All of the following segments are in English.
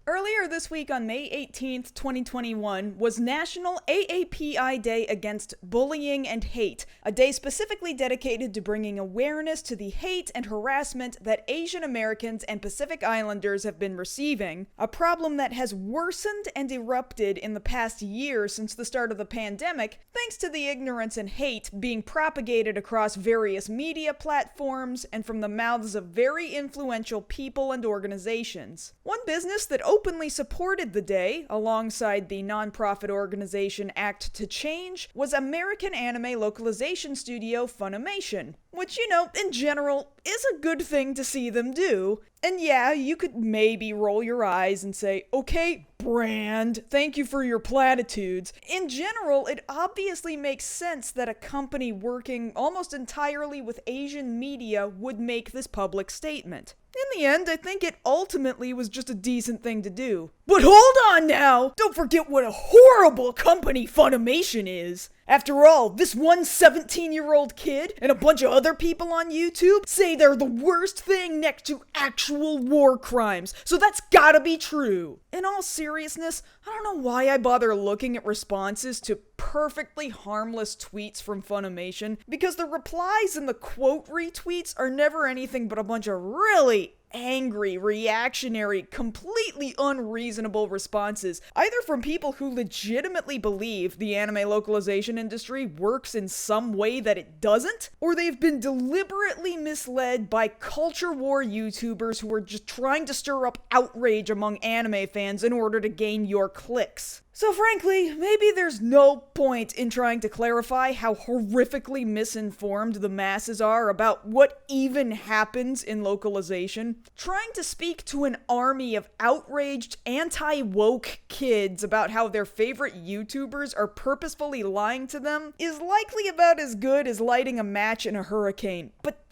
Earlier this week on May 18th, 2021, was National AAPI Day Against Bullying and Hate, a day specifically dedicated to bringing awareness to the hate and harassment that Asian Americans and Pacific Islanders have been receiving, a problem that has worsened and erupted in the past year since the start of the pandemic, thanks to the ignorance and hate being propagated across various media platforms and from the mouths of very influential people and organizations. One business that openly supported the day, alongside the nonprofit organization Act to Change, was American anime localization studio Funimation, which, in general, is a good thing to see them do. And yeah, you could maybe roll your eyes and say, okay, brand, thank you for your platitudes. In general, it obviously makes sense that a company working almost entirely with Asian media would make this public statement. In the end, I think it ultimately was just a decent thing to do. But hold on now! Don't forget what a horrible company Funimation is! After all, this one 17-year-old kid and a bunch of other people on YouTube say they're the worst thing next to actual war crimes, so that's gotta be true. In all seriousness, I don't know why I bother looking at responses to perfectly harmless tweets from Funimation, because the replies and the quote retweets are never anything but a bunch of really angry, reactionary, completely unreasonable responses, either from people who legitimately believe the anime localization industry works in some way that it doesn't, or they've been deliberately misled by culture war YouTubers who are just trying to stir up outrage among anime fans in order to gain your clicks. So frankly, maybe there's no point in trying to clarify how horrifically misinformed the masses are about what even happens in localization. Trying to speak to an army of outraged, anti-woke kids about how their favorite YouTubers are purposefully lying to them is likely about as good as lighting a match in a hurricane. But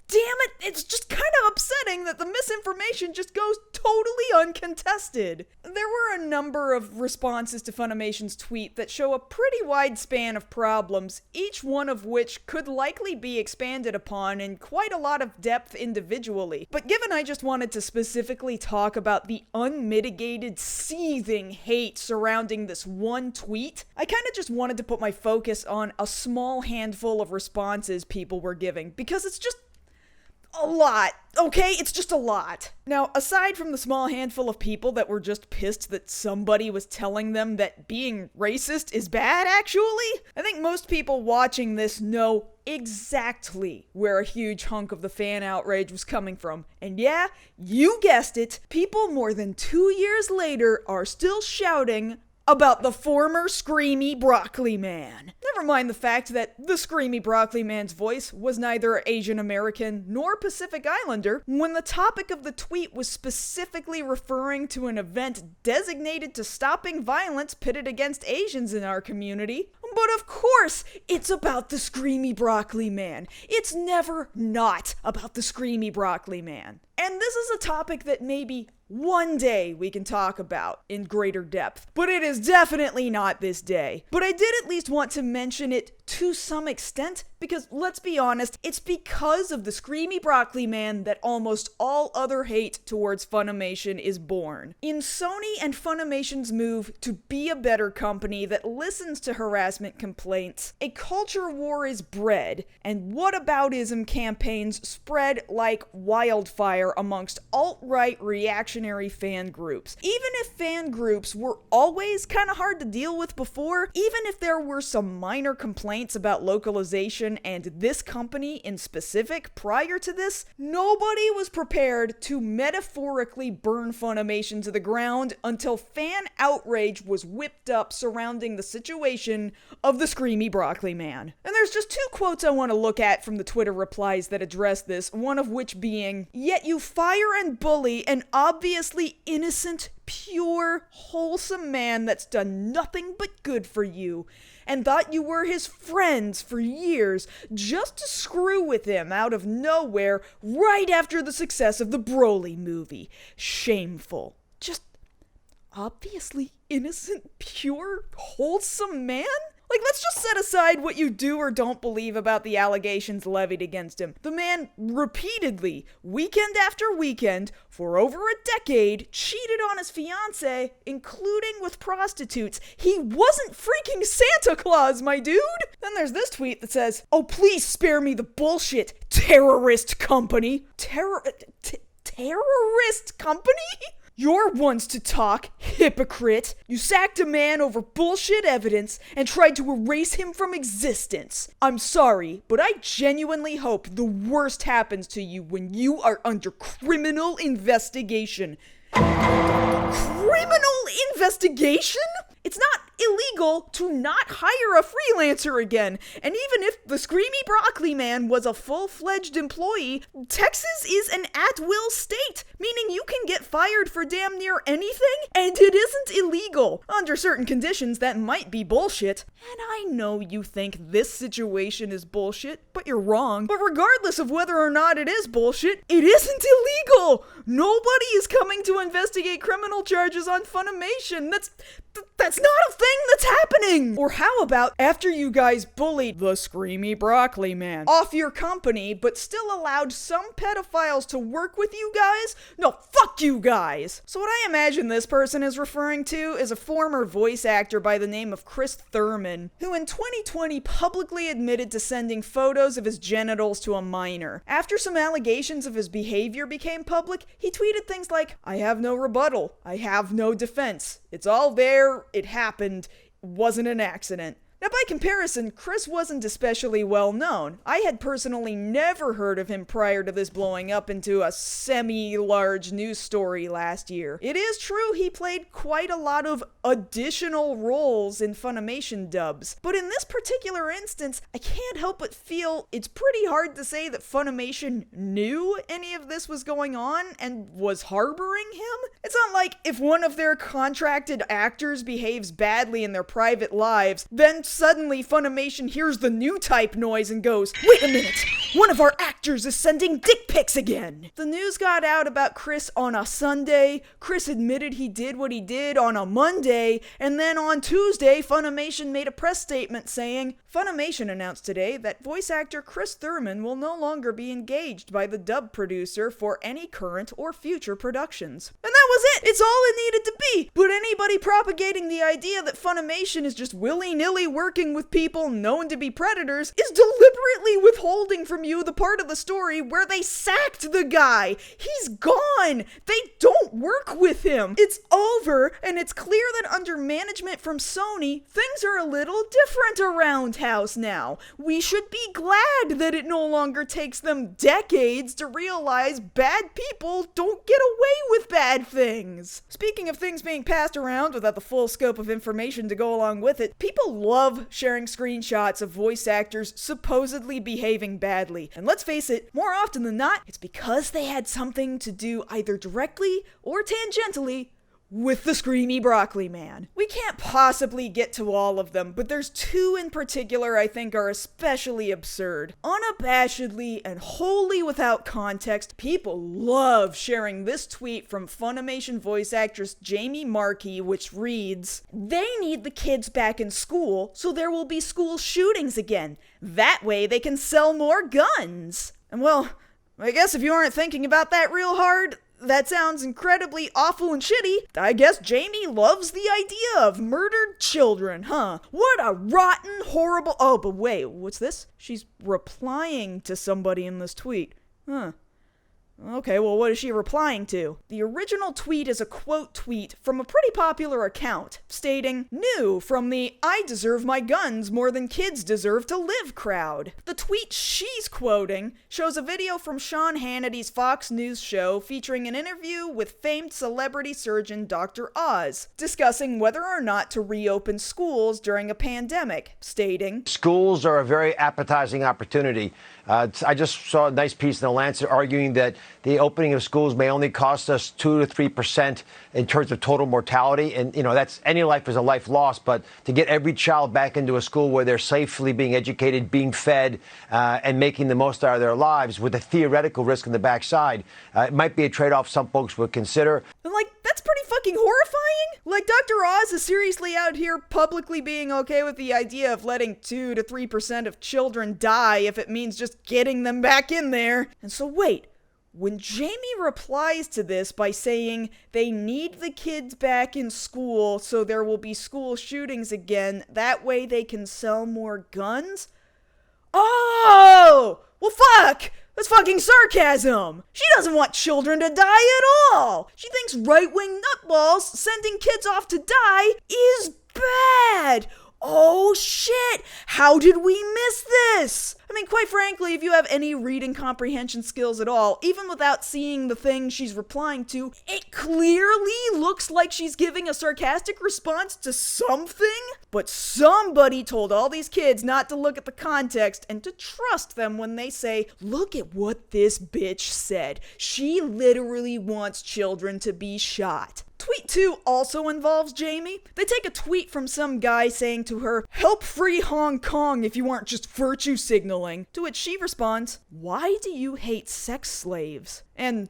damn it, it's just kind of upsetting that the misinformation just goes totally uncontested. There were a number of responses to Funimation's tweet that show a pretty wide span of problems, each one of which could likely be expanded upon in quite a lot of depth individually. But given I just wanted to specifically talk about the unmitigated, seething hate surrounding this one tweet, I kind of just wanted to put my focus on a small handful of responses people were giving, because it's just a lot, okay? It's just a lot. Now, aside from the small handful of people that were just pissed that somebody was telling them that being racist is bad, actually, I think most people watching this know exactly where a huge hunk of the fan outrage was coming from. And yeah, you guessed it, people more than 2 years later are still shouting about the former Screamy Broccoli Man. Never mind the fact that the Screamy Broccoli Man's voice was neither Asian American nor Pacific Islander when the topic of the tweet was specifically referring to an event designated to stopping violence pitted against Asians in our community. But of course, it's about the Screamy Broccoli Man. It's never not about the Screamy Broccoli Man. And this is a topic that maybe one day we can talk about in greater depth, but it is definitely not this day. But I did at least want to mention it to some extent, because let's be honest, it's because of the Screamy Broccoli Man that almost all other hate towards Funimation is born. In Sony and Funimation's move to be a better company that listens to harassment complaints, a culture war is bred, and whataboutism campaigns spread like wildfire amongst alt-right reactionary fan groups. Even if fan groups were always kind of hard to deal with before, even if there were some minor complaints about localization and this company in specific prior to this, nobody was prepared to metaphorically burn Funimation to the ground until fan outrage was whipped up surrounding the situation of the Screamy Broccoli Man. And there's just 2 quotes I want to look at from the Twitter replies that address this, one of which being, "Yet you fire and bully an obviously innocent, pure, wholesome man that's done nothing but good for you, and thought you were his friends for years just to screw with him out of nowhere right after the success of the Broly movie. Shameful." Just obviously innocent, pure, wholesome man? Like, let's just set aside what you do or don't believe about the allegations levied against him. The man repeatedly, weekend after weekend, for over a decade, cheated on his fiancée, including with prostitutes. He wasn't freaking Santa Claus, my dude! Then there's this tweet that says, "Oh, please spare me the bullshit, terrorist company." Terrorist company? You're ones to talk, hypocrite. You sacked a man over bullshit evidence and tried to erase him from existence. I'm sorry, but I genuinely hope the worst happens to you when you are under criminal investigation. Criminal investigation? It's not illegal to not hire a freelancer again. And even if the Screamy Broccoli Man was a full-fledged employee, Texas is an at-will state, meaning you can get fired for damn near anything, and it isn't illegal. Under certain conditions, that might be bullshit. And I know you think this situation is bullshit, but you're wrong. But regardless of whether or not it is bullshit, it isn't illegal. Nobody is coming to investigate criminal charges on Funimation. That's not a thing that's happening! Or how about after you guys bullied the Screamy Broccoli Man off your company, but still allowed some pedophiles to work with you guys? No, fuck you guys! So what I imagine this person is referring to is a former voice actor by the name of Chris Thurman, who in 2020 publicly admitted to sending photos of his genitals to a minor. After some allegations of his behavior became public, he tweeted things like, "I have no rebuttal. I have no defense. It's all there. It happened. Wasn't an accident." Now, by comparison, Chris wasn't especially well known. I had personally never heard of him prior to this blowing up into a semi-large news story last year. It is true he played quite a lot of additional roles in Funimation dubs, but in this particular instance, I can't help but feel it's pretty hard to say that Funimation knew any of this was going on and was harboring him. It's not like if one of their contracted actors behaves badly in their private lives, then suddenly Funimation hears the new type noise and goes, "Wait a minute, one of our actors is sending dick pics again." The news got out about Chris on a Sunday, Chris admitted he did what he did on a Monday, and then on Tuesday, Funimation made a press statement saying, "Funimation announced today that voice actor Chris Thurman will no longer be engaged by the dub producer for any current or future productions." And that was it! It's all it needed to be! But anybody propagating the idea that Funimation is just willy-nilly working with people known to be predators is deliberately withholding from you the part of the story where they sacked the guy. He's gone. They don't work with him. It's over, and it's clear that under management from Sony, things are a little different around house now. We should be glad that it no longer takes them decades to realize bad people don't get away with bad things. Speaking of things being passed around without the full scope of information to go along with it, people love sharing screenshots of voice actors supposedly behaving badly. And let's face it, more often than not, it's because they had something to do either directly or tangentially with the Screamy Broccoli Man. We can't possibly get to all of them, but there's two in particular I think are especially absurd. Unabashedly and wholly without context, people love sharing this tweet from Funimation voice actress Jamie Marchi, which reads, "They need the kids back in school, so there will be school shootings again. That way they can sell more guns." And well, I guess if you aren't thinking about that real hard, that sounds incredibly awful and shitty. I guess Jamie loves the idea of murdered children, huh? What a rotten, horrible... Oh, but wait, what's this? She's replying to somebody in this tweet. Huh. Okay, well, what is she replying to? The original tweet is a quote tweet from a pretty popular account, stating, "New from the 'I deserve my guns more than kids deserve to live' crowd." The tweet she's quoting shows a video from Sean Hannity's Fox News show featuring an interview with famed celebrity surgeon Dr. Oz, discussing whether or not to reopen schools during a pandemic, stating, "Schools are a very appetizing opportunity. I just saw a nice piece in The Lancet arguing that the opening of schools may only cost us 2 to 3% in terms of total mortality. And, you know, that's any life is a life lost. But to get every child back into a school where they're safely being educated, being fed, and making the most out of their lives with a theoretical risk on the backside, it might be a trade-off some folks would consider." And, like, that's pretty fucking fucking horrifying? Like, Dr. Oz is seriously out here publicly being okay with the idea of letting 2 to 3% of children die if it means just getting them back in there. And so wait, when Jamie replies to this by saying they need the kids back in school so there will be school shootings again, that way they can sell more guns? Oh! Well, fuck! That's fucking sarcasm! She doesn't want children to die at all! She thinks right-wing nutballs sending kids off to die is bad! Oh shit! How did we miss this? I mean, quite frankly, if you have any reading comprehension skills at all, even without seeing the thing she's replying to, it clearly looks like she's giving a sarcastic response to something. But somebody told all these kids not to look at the context and to trust them when they say, look at what this bitch said. She literally wants children to be shot. Tweet 2 also involves Jamie. They take a tweet from some guy saying to her, help free Hong Kong if you aren't just virtue signaling. To which she responds, why do you hate sex slaves? And,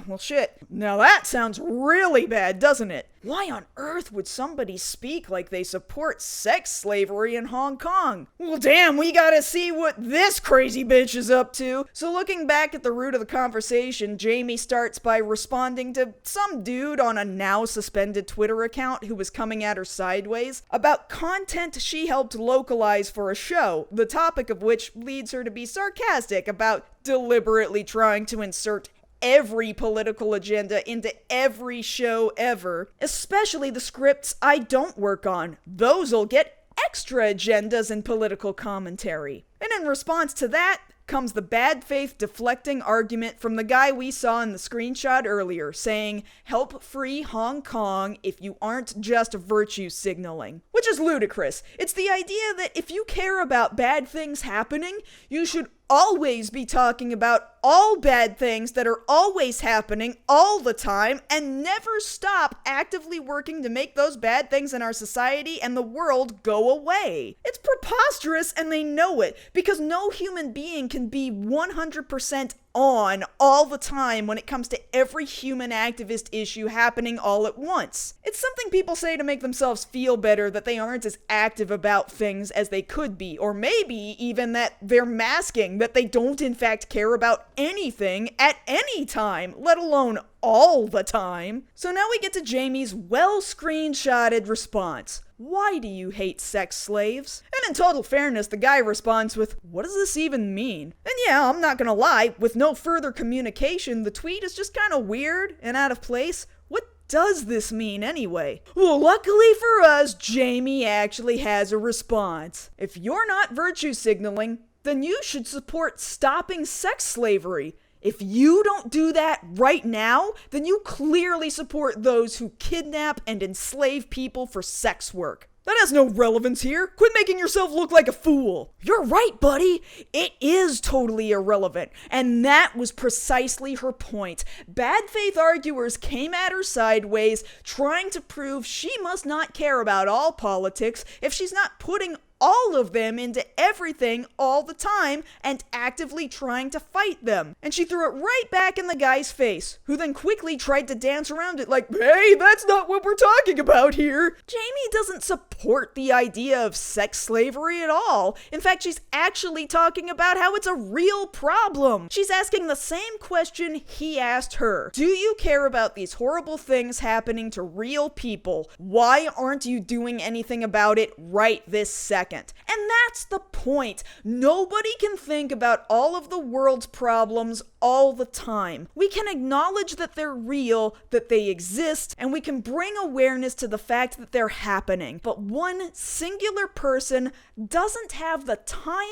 well shit. Now that sounds really bad, doesn't it? Why on earth would somebody speak like they support sex slavery in Hong Kong? Well damn, we gotta see what this crazy bitch is up to. So looking back at the root of the conversation, Jamie starts by responding to some dude on a now suspended Twitter account who was coming at her sideways about content she helped localize for a show, the topic of which leads her to be sarcastic about deliberately trying to insert every political agenda into every show ever, especially the scripts I don't work on. Those'll get extra agendas and political commentary. And in response to that comes the bad faith deflecting argument from the guy we saw in the screenshot earlier, saying, help free Hong Kong if you aren't just virtue signaling. Which is ludicrous. It's the idea that if you care about bad things happening, you should always be talking about all bad things that are always happening all the time and never stop actively working to make those bad things in our society and the world go away. It's preposterous and they know it because no human being can be 100% on all the time when it comes to every human activist issue happening all at once. It's something people say to make themselves feel better that they aren't as active about things as they could be, or maybe even that they're masking that they don't in fact care about anything at any time, let alone all the time. So now we get to Jamie's well-screenshotted response. Why do you hate sex slaves? And in total fairness, the guy responds with, what does this even mean? And yeah, I'm not gonna lie, with no further communication, the tweet is just kind of weird and out of place. What does this mean anyway? Well, luckily for us, Jamie actually has a response. If you're not virtue signaling, then you should support stopping sex slavery. If you don't do that right now, then you clearly support those who kidnap and enslave people for sex work. That has no relevance here. Quit making yourself look like a fool. You're right, buddy. It is totally irrelevant. And that was precisely her point. Bad faith arguers came at her sideways, trying to prove she must not care about all politics if she's not putting all of them into everything all the time and actively trying to fight them. And she threw it right back in the guy's face, who then quickly tried to dance around it like, hey, that's not what we're talking about here. Jamie doesn't support the idea of sex slavery at all. In fact, she's actually talking about how it's a real problem. She's asking the same question he asked her. Do you care about these horrible things happening to real people? Why aren't you doing anything about it right this second? And that's the point. Nobody can think about all of the world's problems all the time. We can acknowledge that they're real, that they exist, and we can bring awareness to the fact that they're happening. But one singular person doesn't have the time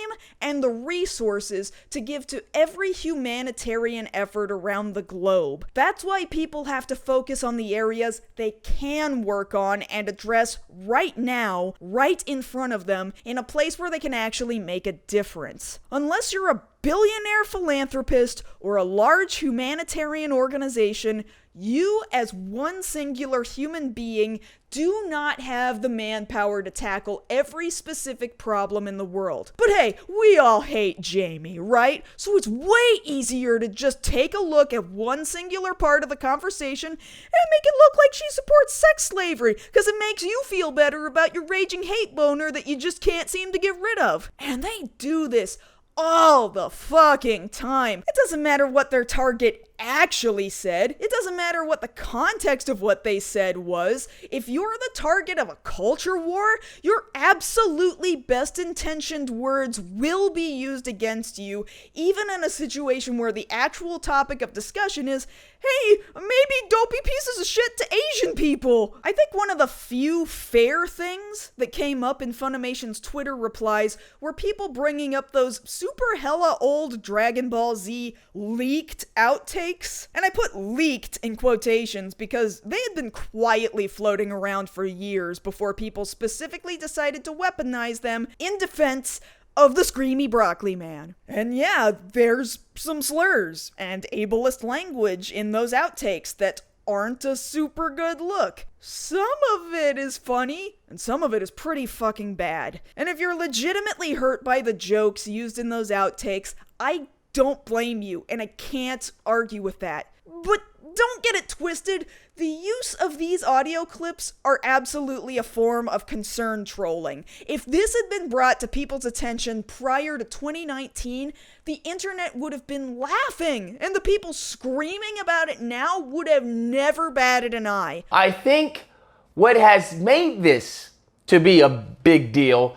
and the resources to give to every humanitarian effort around the globe. That's why people have to focus on the areas they can work on and address right now, right in front of them, in a place where they can actually make a difference. Unless you're a billionaire philanthropist or a large humanitarian organization, you as one singular human being do not have the manpower to tackle every specific problem in the world. But hey, we all hate Jamie, right? So it's way easier to just take a look at one singular part of the conversation and make it look like she supports sex slavery, because it makes you feel better about your raging hate boner that you just can't seem to get rid of. And they do this all the fucking time. It doesn't matter what their target actually said. It doesn't matter what the context of what they said was. If you're the target of a culture war, your absolutely best intentioned words will be used against you, even in a situation where the actual topic of discussion is, hey, maybe don't be pieces of shit to Asian people. I think one of the few fair things that came up in Funimation's Twitter replies were people bringing up those super hella old Dragon Ball Z leaked outtakes. And I put leaked in quotations because they had been quietly floating around for years before people specifically decided to weaponize them in defense of the Screamy Broccoli Man. And yeah, there's some slurs and ableist language in those outtakes that aren't a super good look. Some of it is funny, and some of it is pretty fucking bad. And if you're legitimately hurt by the jokes used in those outtakes, I don't blame you, and I can't argue with that. But don't get it twisted. The use of these audio clips are absolutely a form of concern trolling. If this had been brought to people's attention prior to 2019, the internet would have been laughing, and the people screaming about it now would have never batted an eye. I think what has made this to be a big deal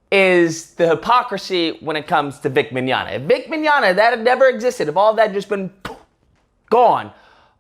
is the hypocrisy when it comes to Vic Mignogna. If Vic Mignogna, that had never existed, if all that just been gone,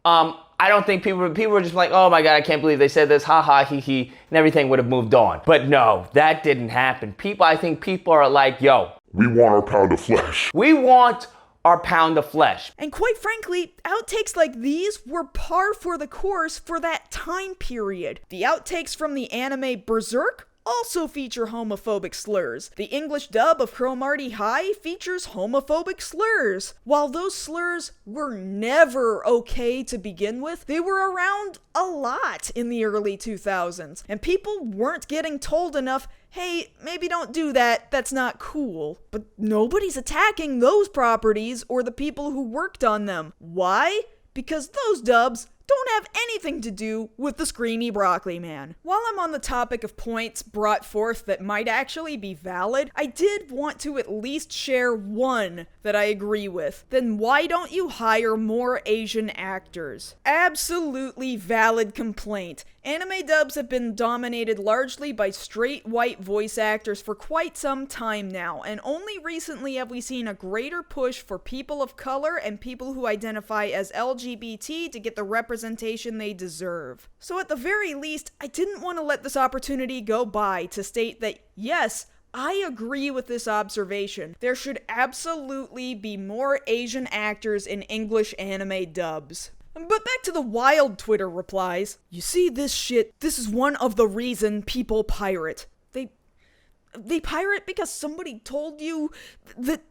I don't think people were just like, oh my God, I can't believe they said this, ha ha, he he, and everything would have moved on. But no, that didn't happen. I think people are like, yo, we want our pound of flesh. We want our pound of flesh. And quite frankly, outtakes like these were par for the course for that time period. The outtakes from the anime Berserk also feature homophobic slurs. The English dub of Cromartie High features homophobic slurs. While those slurs were never okay to begin with, they were around a lot in the early 2000s, and people weren't getting told enough, hey, maybe don't do that, that's not cool. But nobody's attacking those properties or the people who worked on them. Why? Because those dubs don't have anything to do with the Screamy Broccoli Man. While I'm on the topic of points brought forth that might actually be valid, I did want to at least share one that I agree with. Then why don't you hire more Asian actors? Absolutely valid complaint. Anime dubs have been dominated largely by straight white voice actors for quite some time now, and only recently have we seen a greater push for people of color and people who identify as LGBT to get the representation they deserve. So at the very least, I didn't want to let this opportunity go by to state that yes, I agree with this observation. There should absolutely be more Asian actors in English anime dubs. But back to the wild Twitter replies. You see this shit, this is one of the reason people pirate. They pirate because somebody told you that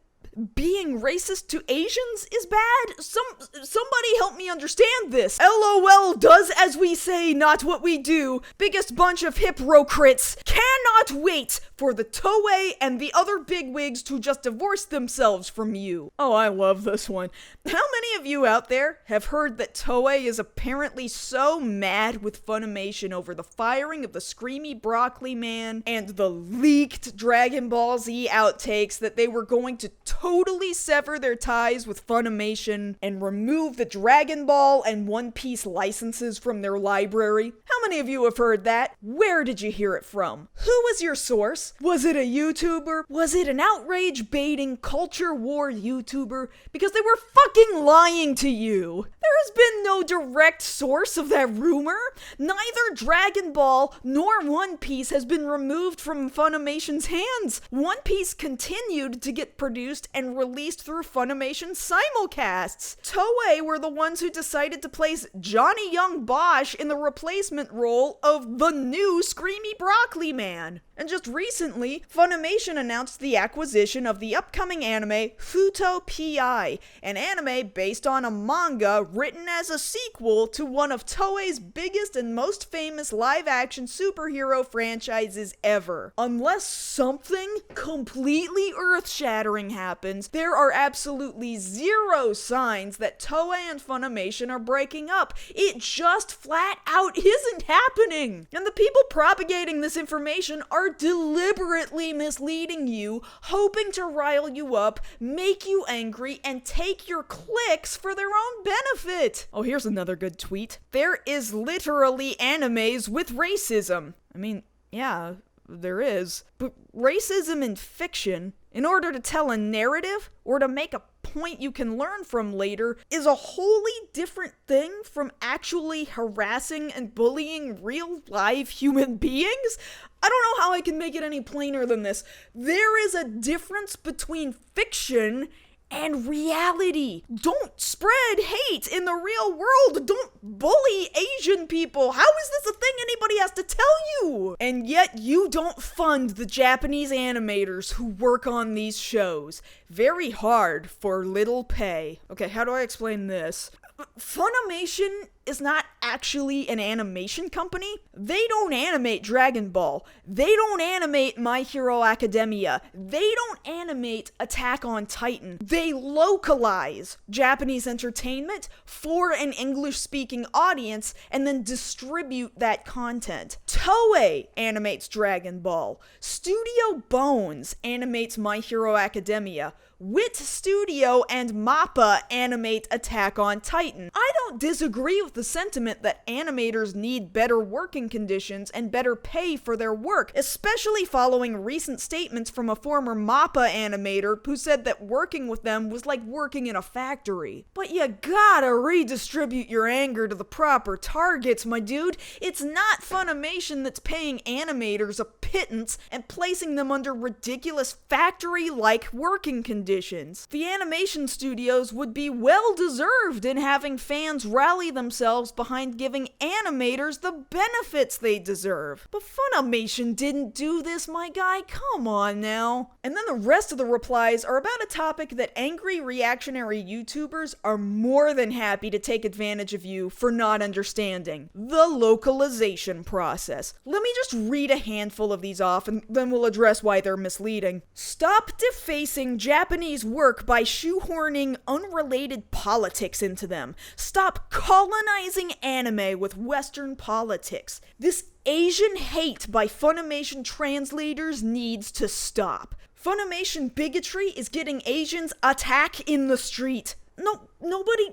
being racist to Asians is bad? Somebody help me understand this. LOL does as we say, not what we do. Biggest bunch of hypocrites. Cannot wait for the Toei and the other bigwigs to just divorce themselves from you. Oh, I love this one. How many of you out there have heard that Toei is apparently so mad with Funimation over the firing of the Screamy Broccoli Man and the leaked Dragon Ball Z outtakes that they were going to totally sever their ties with Funimation and remove the Dragon Ball and One Piece licenses from their library? How many of you have heard that? Where did you hear it from? Who was your source? Was it a YouTuber? Was it an outrage baiting culture war YouTuber? Because they were fucking lying to you. There has been no direct source of that rumor. Neither Dragon Ball nor One Piece has been removed from Funimation's hands. One Piece continued to get produced and released through Funimation simulcasts. Toei were the ones who decided to place Johnny Young Bosch in the replacement role of the new Screamy Broccoli Man. And just recently, Funimation announced the acquisition of the upcoming anime Futo-Pi, an anime based on a manga written as a sequel to one of Toei's biggest and most famous live-action superhero franchises ever. Unless something completely earth-shattering happens, there are absolutely zero signs that Toei and Funimation are breaking up. It just flat out isn't happening. And the people propagating this information are deliberately misleading you, hoping to rile you up, make you angry, and take your clicks for their own benefit. Oh, here's another good tweet. There is literally animes with racism. I mean, yeah, there is. But racism in fiction, in order to tell a narrative or to make a point you can learn from later, is a wholly different thing from actually harassing and bullying real live human beings. I don't know how I can make it any plainer than this. There is a difference between fiction and reality. Don't spread hate in the real world. Don't bully Asian people. How is this a thing anybody has to tell you? And yet you don't fund the Japanese animators who work on these shows. Very hard for little pay. Okay, how do I explain this? Funimation is not actually an animation company. They don't animate Dragon Ball. They don't animate My Hero Academia. They don't animate Attack on Titan. They localize Japanese entertainment for an English-speaking audience and then distribute that content. Toei animates Dragon Ball. Studio Bones animates My Hero Academia. Wit Studio and MAPPA animate Attack on Titan. I don't disagree with the sentiment that animators need better working conditions and better pay for their work, especially following recent statements from a former MAPPA animator who said that working with them was like working in a factory. But you gotta redistribute your anger to the proper targets, my dude. It's not Funimation that's paying animators a pittance and placing them under ridiculous factory-like working conditions. The animation studios would be well deserved in having fans rally themselves behind giving animators the benefits they deserve. But Funimation didn't do this, my guy. Come on now. And then the rest of the replies are about a topic that angry reactionary YouTubers are more than happy to take advantage of you for not understanding. The localization process. Let me just read a handful of these off and then we'll address why they're misleading. Stop defacing Japanese work by shoehorning unrelated politics into them. Stop colonizing anime with Western politics. This Asian hate by Funimation translators needs to stop. Funimation bigotry is getting Asians attack in the street. Nobody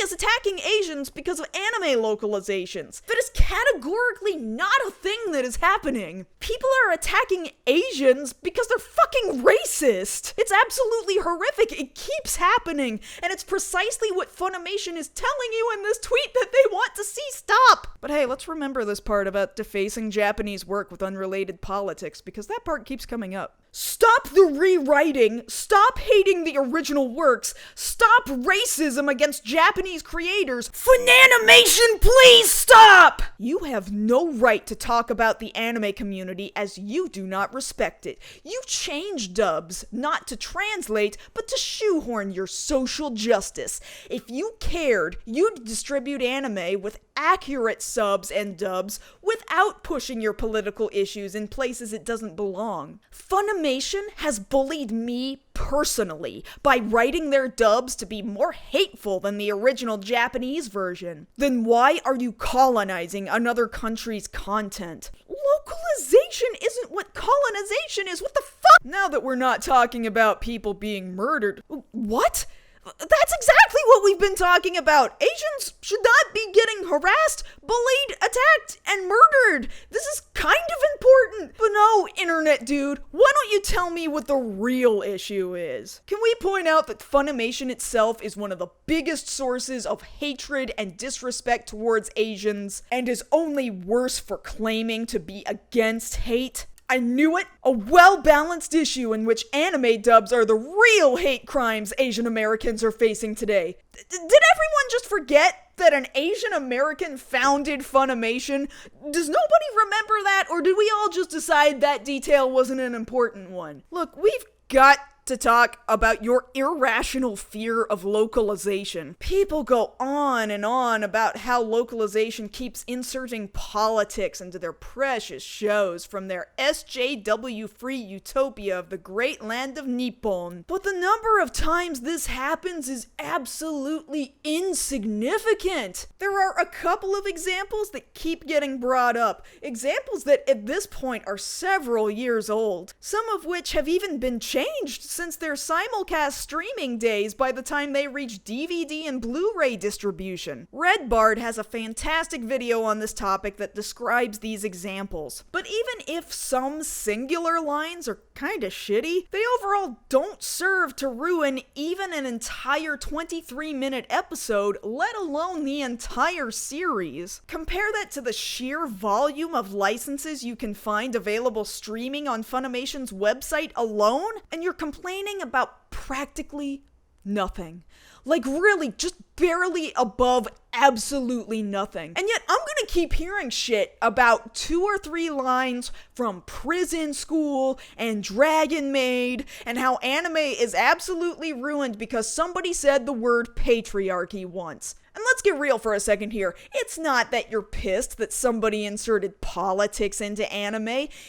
is attacking Asians because of anime localizations. That is categorically not a thing that is happening. People are attacking Asians because they're fucking racist. It's absolutely horrific. It keeps happening. And it's precisely what Funimation is telling you in this tweet that they want to see stop. But hey, let's remember this part about defacing Japanese work with unrelated politics, because that part keeps coming up. Stop the rewriting. Stop hating the original works. Stop racism against Japanese creators. Funimation, please stop! You have no right to talk about the anime community as you do not respect it. You change dubs, not to translate, but to shoehorn your social justice. If you cared, you'd distribute anime with accurate subs and dubs without pushing your political issues in places it doesn't belong. Funimation has bullied me personally by writing their dubs to be more hateful than the original Japanese version. Then why are you colonizing another country's content? Localization isn't what colonization is. What the fuck? Now that we're not talking about people being murdered. What? That's exactly what we've been talking about. Asians should not be getting harassed, bullied, attacked, and murdered. This is kind of important. But no, internet dude, why don't you tell me what the real issue is? Can we point out that Funimation itself is one of the biggest sources of hatred and disrespect towards Asians, and is only worse for claiming to be against hate? I knew it! A well-balanced issue in which anime dubs are the real hate crimes Asian Americans are facing today. Did everyone just forget that an Asian American founded Funimation? Does nobody remember that, or did we all just decide that detail wasn't an important one? Look, we've got to talk about your irrational fear of localization. People go on and on about how localization keeps inserting politics into their precious shows from their SJW-free utopia of the great land of Nippon. But the number of times this happens is absolutely insignificant. There are a couple of examples that keep getting brought up, examples that at this point are several years old, some of which have even been changed since their simulcast streaming days by the time they reach DVD and Blu-ray distribution. Red Bard has a fantastic video on this topic that describes these examples. But even if some singular lines are kinda shitty, they overall don't serve to ruin even an entire 23-minute episode, let alone the entire series. Compare that to the sheer volume of licenses you can find available streaming on Funimation's website alone, and you're complaining about practically nothing. Like really, just barely above absolutely nothing. And yet I'm gonna keep hearing shit about 2 or 3 lines from Prison School and Dragon Maid and how anime is absolutely ruined because somebody said the word patriarchy once. And let's get real for a second here. It's not that you're pissed that somebody inserted politics into anime.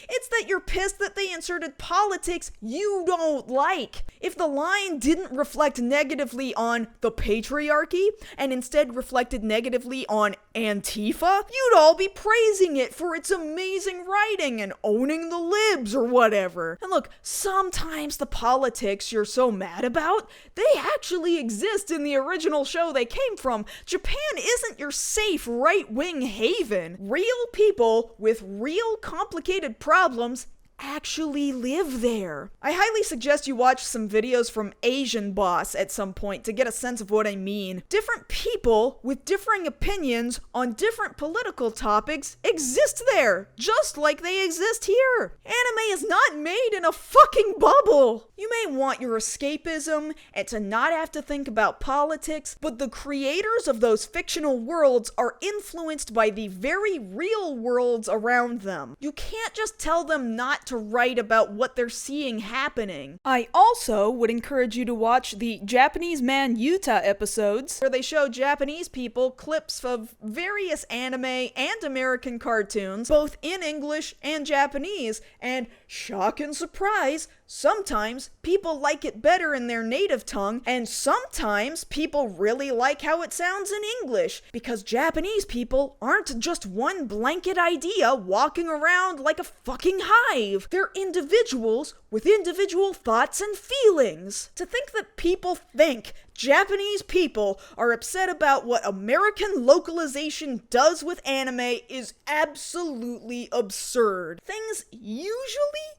It's that you're pissed that they inserted politics you don't like. If the line didn't reflect negatively on the patriarchy and instead reflected negatively on Antifa, you'd all be praising it for its amazing writing and owning the libs or whatever. And look, sometimes the politics you're so mad about, they actually exist in the original show they came from. Japan isn't your safe right-wing haven. Real people with real complicated problems actually live there. I highly suggest you watch some videos from Asian Boss at some point to get a sense of what I mean. Different people with differing opinions on different political topics exist there, just like they exist here. Anime is not made in a fucking bubble. You may want your escapism and to not have to think about politics, but the creators of those fictional worlds are influenced by the very real worlds around them. You can't just tell them not to write about what they're seeing happening. I also would encourage you to watch the Japanese Man Yuta episodes, where they show Japanese people clips of various anime and American cartoons, both in English and Japanese, and shock and surprise, sometimes people like it better in their native tongue, and sometimes people really like how it sounds in English, because Japanese people aren't just one blanket idea walking around like a fucking hive. They're individuals with individual thoughts and feelings. To think that people think Japanese people are upset about what American localization does with anime is absolutely absurd. Things usually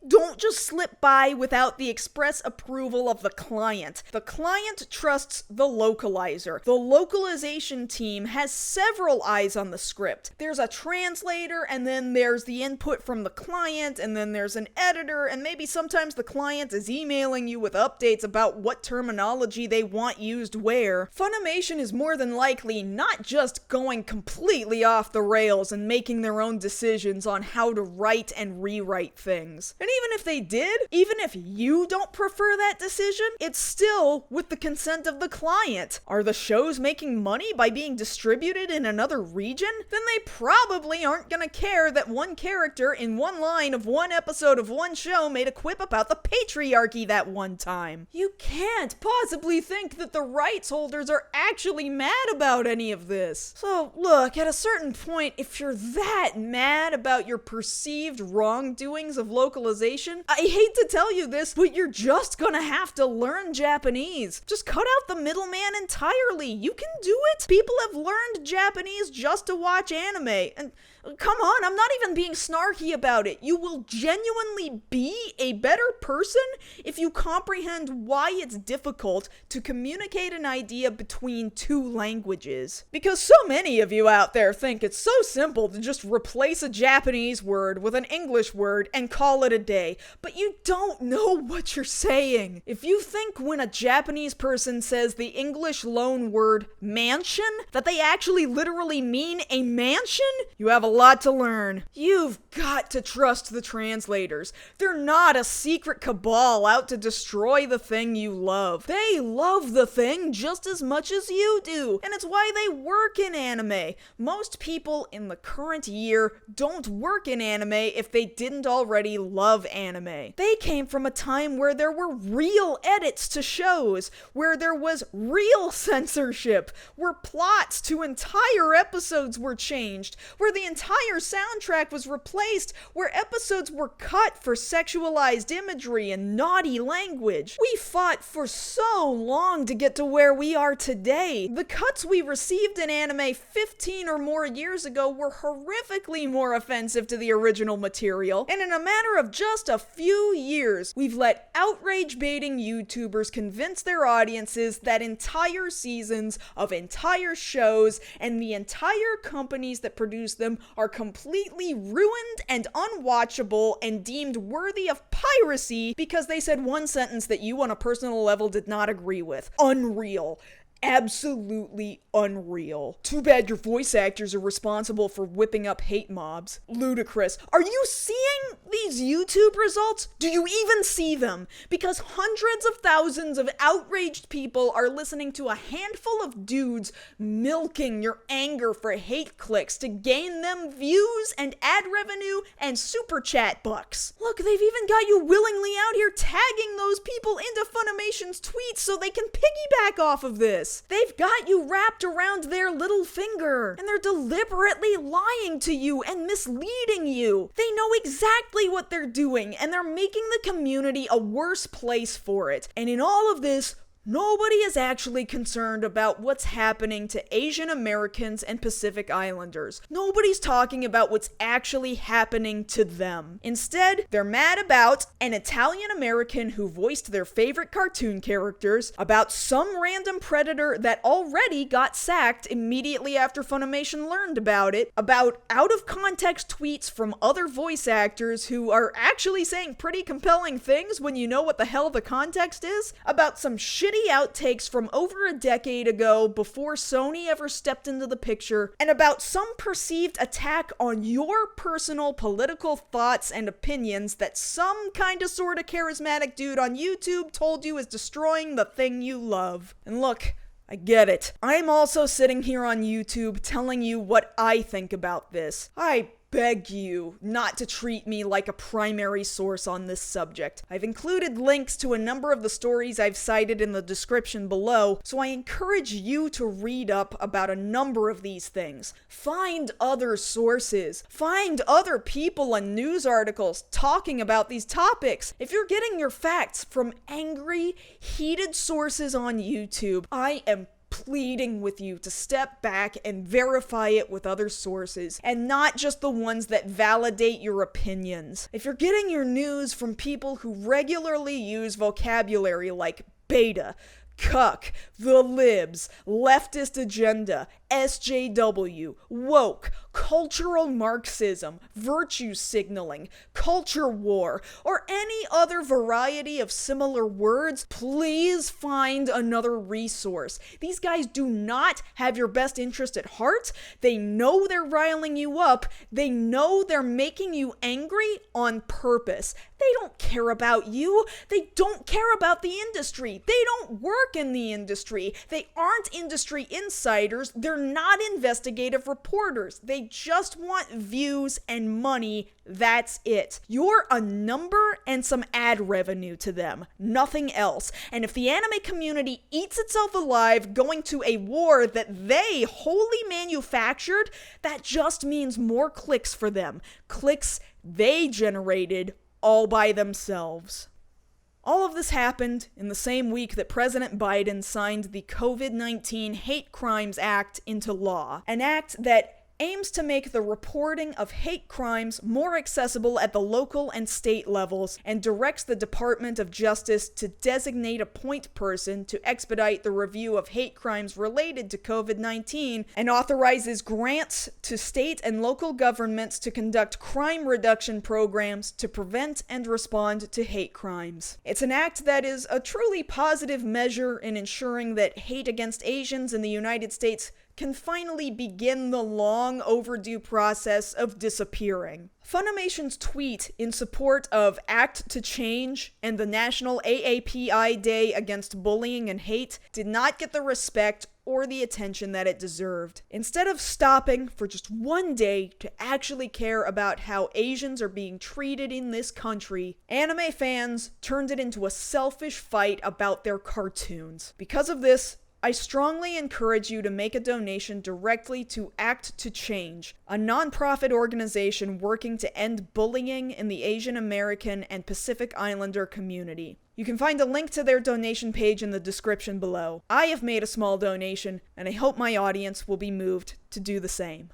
don't just slip by without the express approval of the client. The client trusts the localizer. The localization team has several eyes on the script. There's a translator, and then there's the input from the client, and then there's an editor, and maybe sometimes the client is emailing you with updates about what terminology they want used where. Funimation is more than likely not just going completely off the rails and making their own decisions on how to write and rewrite things. And even if they did, even if you don't prefer that decision, it's still with the consent of the client. Are the shows making money by being distributed in another region? Then they probably aren't gonna care that one character in one line of one episode of one show made a quip about the patriarchy that one time. You can't possibly think that the rights holders are actually mad about any of this. So look, at a certain point, if you're that mad about your perceived wrongdoings of localization, I hate to tell you this, but you're just gonna have to learn Japanese. Just cut out the middleman entirely. You can do it. People have learned Japanese just to watch anime, and come on, I'm not even being snarky about it. You will genuinely be a better person if you comprehend why it's difficult to communicate communicate an idea between two languages. Because so many of you out there think it's so simple to just replace a Japanese word with an English word and call it a day, but you don't know what you're saying. If you think when a Japanese person says the English loan word mansion, that they actually literally mean a mansion, you have a lot to learn. You've got to trust the translators. They're not a secret cabal out to destroy the thing you love. They love the thing just as much as you do, and it's why they work in anime. Most people in the current year don't work in anime if they didn't already love anime. They came from a time where there were real edits to shows, where there was real censorship, where plots to entire episodes were changed, where the entire soundtrack was replaced, where episodes were cut for sexualized imagery and naughty language. We fought for so long to get to where we are today. The cuts we received in anime 15 or more years ago were horrifically more offensive to the original material, and in a matter of just a few years, we've let outrage-baiting YouTubers convince their audiences that entire seasons of entire shows and the entire companies that produce them are completely ruined and unwatchable and deemed worthy of piracy because they said one sentence that you on a personal level did not agree with. Unreal. Absolutely unreal. Too bad your voice actors are responsible for whipping up hate mobs. Ludicrous. Are you seeing these YouTube results? Do you even see them? Because hundreds of thousands of outraged people are listening to a handful of dudes milking your anger for hate clicks to gain them views and ad revenue and super chat bucks. Look, they've even got you willingly out here tagging those people into Funimation's tweets so they can piggyback off of this. They've got you wrapped around their little finger, and they're deliberately lying to you and misleading you. They know exactly what they're doing, and they're making the community a worse place for it. And in all of this, nobody is actually concerned about what's happening to Asian Americans and Pacific Islanders. Nobody's talking about what's actually happening to them. Instead, they're mad about an Italian American who voiced their favorite cartoon characters, about some random predator that already got sacked immediately after Funimation learned about it, about out-of-context tweets from other voice actors who are actually saying pretty compelling things when you know what the hell the context is, about some shitty outtakes from over a decade ago before Sony ever stepped into the picture, and about some perceived attack on your personal political thoughts and opinions that some kinda sorta charismatic dude on YouTube told you is destroying the thing you love. And look, I get it. I'm also sitting here on YouTube telling you what I think about this. I beg you not to treat me like a primary source on this subject. I've included links to a number of the stories I've cited in the description below, so I encourage you to read up about a number of these things. Find other sources. Find other people and news articles talking about these topics. If you're getting your facts from angry, heated sources on YouTube, I am pleading with you to step back and verify it with other sources, and not just the ones that validate your opinions. If you're getting your news from people who regularly use vocabulary like beta, cuck, the libs, leftist agenda, SJW, woke, cultural Marxism, virtue signaling, culture war, or any other variety of similar words, please find another resource. These guys do not have your best interest at heart. They know they're riling you up. They know they're making you angry on purpose. They don't care about you. They don't care about the industry. They don't work in the industry. They aren't industry insiders. They're not investigative reporters. They just want views and money. That's it. You're a number and some ad revenue to them. Nothing else. And if the anime community eats itself alive going to a war that they wholly manufactured, that just means more clicks for them. Clicks they generated all by themselves. All of this happened in the same week that President Biden signed the COVID-19 Hate Crimes Act into law, an act that aims to make the reporting of hate crimes more accessible at the local and state levels and directs the Department of Justice to designate a point person to expedite the review of hate crimes related to COVID-19 and authorizes grants to state and local governments to conduct crime reduction programs to prevent and respond to hate crimes. It's an act that is a truly positive measure in ensuring that hate against Asians in the United States can finally begin the long overdue process of disappearing. Funimation's tweet in support of Act to Change and the National AAPI Day Against Bullying and Hate did not get the respect or the attention that it deserved. Instead of stopping for just one day to actually care about how Asians are being treated in this country, anime fans turned it into a selfish fight about their cartoons. Because of this, I strongly encourage you to make a donation directly to Act to Change, a nonprofit organization working to end bullying in the Asian American and Pacific Islander community. You can find a link to their donation page in the description below. I have made a small donation, and I hope my audience will be moved to do the same.